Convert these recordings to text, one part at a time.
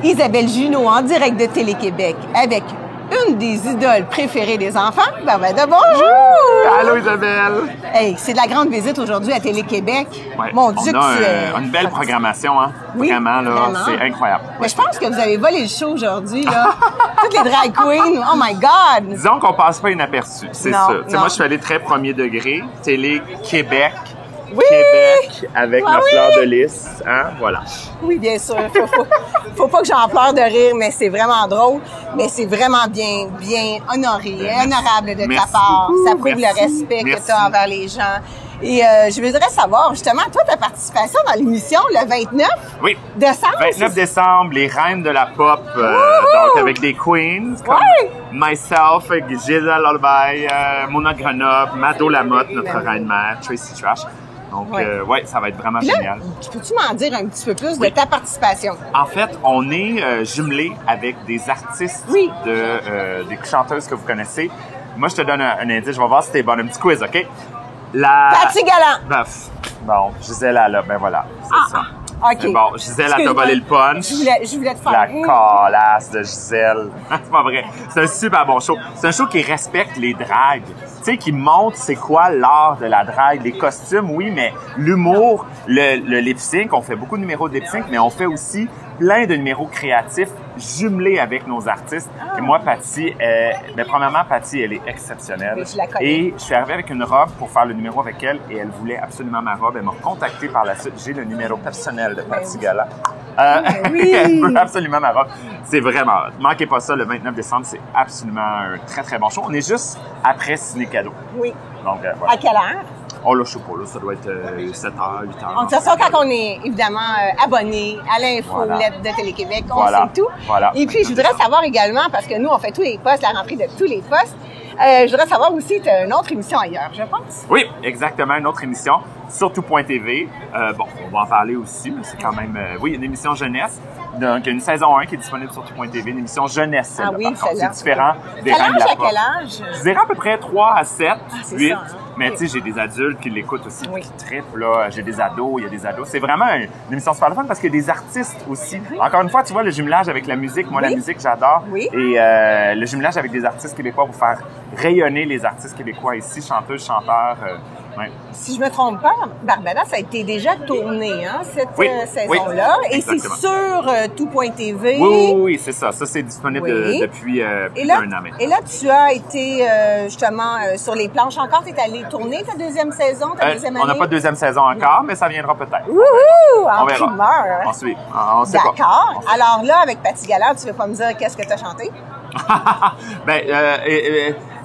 Isabelle Junot en direct de Télé-Québec avec une des idoles préférées des enfants, Barbada, bonjour! Allô Isabelle! Hey, c'est de la grande visite aujourd'hui à Télé-Québec. Ouais, Mon Dieu, on a une belle programmation, hein? Oui, vraiment, là, vraiment. c'est incroyable. Mais je pense que vous avez volé le show aujourd'hui, là. Toutes les drag queens, oh my God! Disons qu'on passe pas inaperçu, c'est Non, sûr. Tu sais, non. moi, je suis allé très premier degré, Télé-Québec. Oui! Québec avec Ah ma oui! fleur de lys, hein? Voilà. Oui, bien sûr. Faut pas que j'en pleure de rire, mais c'est vraiment drôle. Mais c'est vraiment bien honoré, honorable de ta Merci part. beaucoup. Ça prouve Merci. le respect que Merci. tu as envers les gens. Et je voudrais savoir, justement, toi, ta participation dans l'émission le 29 Oui. décembre. 29 décembre, les reines de la pop, donc avec des queens comme Ouais. myself, Gisèle Lollebay, Mona Grenoble, Mado Lamotte, notre reine-mère, Tracy Trash. Donc, Ouais. ouais, ça va être vraiment Puis là, génial. peux-tu m'en dire un petit peu plus Oui. de ta participation? En fait, on est jumelés avec des artistes Oui. des chanteuses que vous connaissez. Moi, je te donne un indice, je vais voir si t'es bonne. Un petit quiz, OK? Patsy Galland. Bon, Gisèle, là, ben voilà, c'est ça. OK. C'est bon, Gisèle, elle t'a Excuse-moi. volé le punch. Je voulais te faire. La calasse de Gisèle. C'est pas vrai. C'est un super bon show. C'est un show qui respecte les dragues. Tu sais, qui montre c'est quoi l'art de la drague. Les costumes, oui, mais l'humour, le lip-sync. On fait beaucoup de numéros de lip-sync, mais on fait aussi plein de numéros créatifs jumelés avec nos artistes. Et moi, Patsy, premièrement, Patsy, elle est exceptionnelle. Oui, je la connais. Et je suis arrivé avec une robe pour faire le numéro avec elle et elle voulait absolument ma robe. Elle m'a contacté par la suite. J'ai le numéro personnel de Patsy Galland. oui. Elle veut absolument ma robe. C'est vraiment hot. Manquez pas ça le 29 décembre. C'est absolument un très, très bon show. On est juste après Ciné Cadeau. Oui. Donc, voilà. À quelle heure? Oh là, je sais pas, là, ça doit être 7h, 8h. On tire ça quand on est évidemment abonné à l'infolette de Télé-Québec, on Voilà. sait tout. Voilà. Et puis, je voudrais savoir également, parce que nous, on fait tous les postes, la rentrée de tous les postes, je voudrais savoir aussi, tu as une autre émission ailleurs, je pense. Oui, exactement, une autre émission, surtout.tv. Bon, on va en parler aussi, mais c'est quand même... oui, une émission jeunesse. Donc, une saison 1 qui est disponible sur tout.tv, une émission jeunesse, celle-là, Ah oui, par contre. celle-là. C'est différent des Quel Reines de âge la à Pop. quel âge? Je dirais à peu près 3 à 7, c'est 8. ça, hein? Mais Oui. tu sais, j'ai des adultes qui l'écoutent aussi, Oui. qui trippent, là. J'ai des ados, il y a des ados. C'est vraiment une émission super fun parce qu'il y a des artistes aussi. Encore une fois, tu vois, le jumelage avec la musique. Moi, Oui. la musique, j'adore. Oui. Et le jumelage avec des artistes québécois pour faire rayonner les artistes québécois ici, chanteuses, chanteurs. Ouais. Si je me trompe pas, Barbada, ça a été déjà tourné, hein, cette Oui, saison-là. oui, Et c'est exactement. sur tout.tv. Oui, c'est ça. Ça, c'est disponible Oui. depuis Et plus là, d'un an maintenant. et là, tu as été justement sur les planches encore. Tu es allé tourner ta deuxième saison, ta deuxième année? On n'a pas de deuxième saison encore, mais ça viendra peut-être. Wouhou! En On verra. primeur. hein? On suit. On sait pas. D'accord. On sait Alors là, avec Patsy Galland, tu veux pas me dire qu'est-ce que tu as chanté? Ben,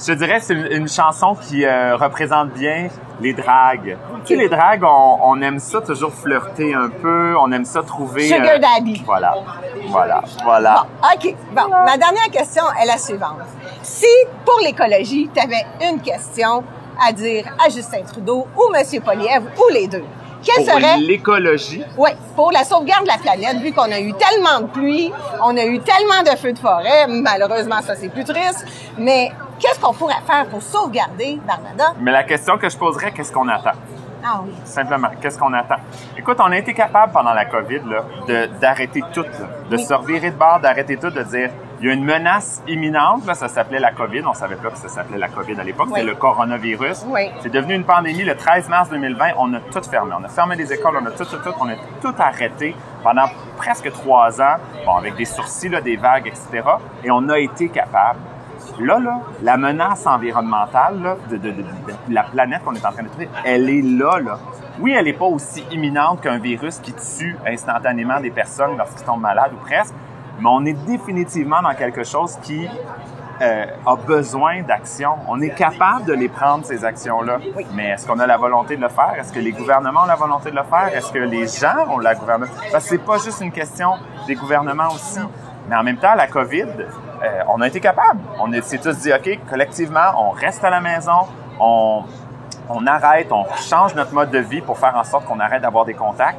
je dirais que c'est une chanson qui représente bien les dragues. Tu sais, les dragues, on aime ça toujours flirter un peu, on aime ça trouver... Sugar Daddy. Voilà. Bon, OK. Bon, ma dernière question est la suivante. Si, pour l'écologie, tu avais une question à dire à Justin Trudeau ou M. Poilievre ou les deux, quelle Pour serait... l'écologie, Oui, pour la sauvegarde de la planète, vu qu'on a eu tellement de pluie, on a eu tellement de feux de forêt, malheureusement, ça, c'est plus triste, mais qu'est-ce qu'on pourrait faire pour sauvegarder Barbada? mais la question que je poserais, qu'est-ce qu'on attend? Ah oui. Simplement, qu'est-ce qu'on attend? Écoute, on a été capable pendant la COVID là, d'arrêter tout, là, de Oui. se revirer de bord, d'arrêter tout, de dire il y a une menace imminente, là, ça s'appelait la COVID, on savait pas que ça s'appelait la COVID à l'époque, Oui. c'était le coronavirus. Oui. C'est devenu une pandémie le 13 mars 2020, on a tout fermé. On a fermé les écoles, on a on a tout arrêté pendant presque 3 ans, bon, avec des sursis, là, des vagues, etc. Et on a été capable. Là, la menace environnementale là, de la planète qu'on est en train de trouver, elle est là. Oui, elle n'est pas aussi imminente qu'un virus qui tue instantanément des personnes lorsqu'ils tombent malades ou presque, mais on est définitivement dans quelque chose qui a besoin d'action. On est capable de les prendre, ces actions-là. Oui. Mais est-ce qu'on a la volonté de le faire? Est-ce que les gouvernements ont la volonté de le faire? Est-ce que les gens ont la volonté? Parce que c'est pas juste une question des gouvernements aussi. Mais en même temps, la COVID, on a été capable. On s'est tous dit, OK, collectivement, on reste à la maison, on arrête, on change notre mode de vie pour faire en sorte qu'on arrête d'avoir des contacts.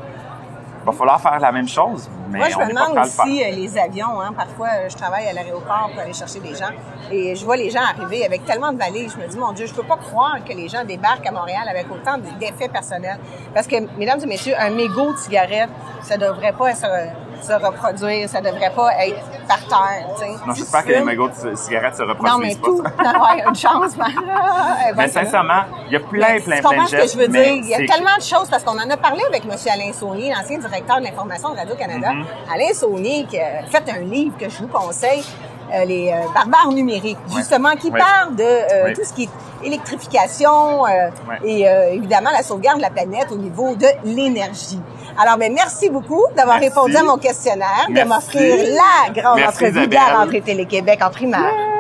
Il va falloir faire la même chose, mais Moi, je on me n'est pas prêt demande à le faire. aussi les avions. Hein. Parfois, je travaille à l'aéroport pour aller chercher des gens et je vois les gens arriver avec tellement de valises. Je me dis, mon Dieu, je peux pas croire que les gens débarquent à Montréal avec autant d'effets personnels. Parce que, mesdames et messieurs, un mégot de cigarette, ça devrait pas être se reproduire. Ça devrait pas être par terre, tu sais. Non, j'espère que les mégots de cigarettes se reproduisent. Non, mais tout. Non, il y a une chance. Mais sincèrement, il y a plein de Tu comprends ce que je veux dire? Il y a c'est... tellement de choses, parce qu'on en a parlé avec M. Alain Saunier, l'ancien directeur de l'information de Radio-Canada. Alain Saunier, qui a fait un livre que je vous conseille, les barbares numériques, justement, qui parle de tout ce qui est électrification et évidemment la sauvegarde de la planète au niveau de l'énergie. Alors, merci beaucoup d'avoir répondu à mon questionnaire, de m'offrir la grande entrevue de la rentrée Télé-Québec en primaire.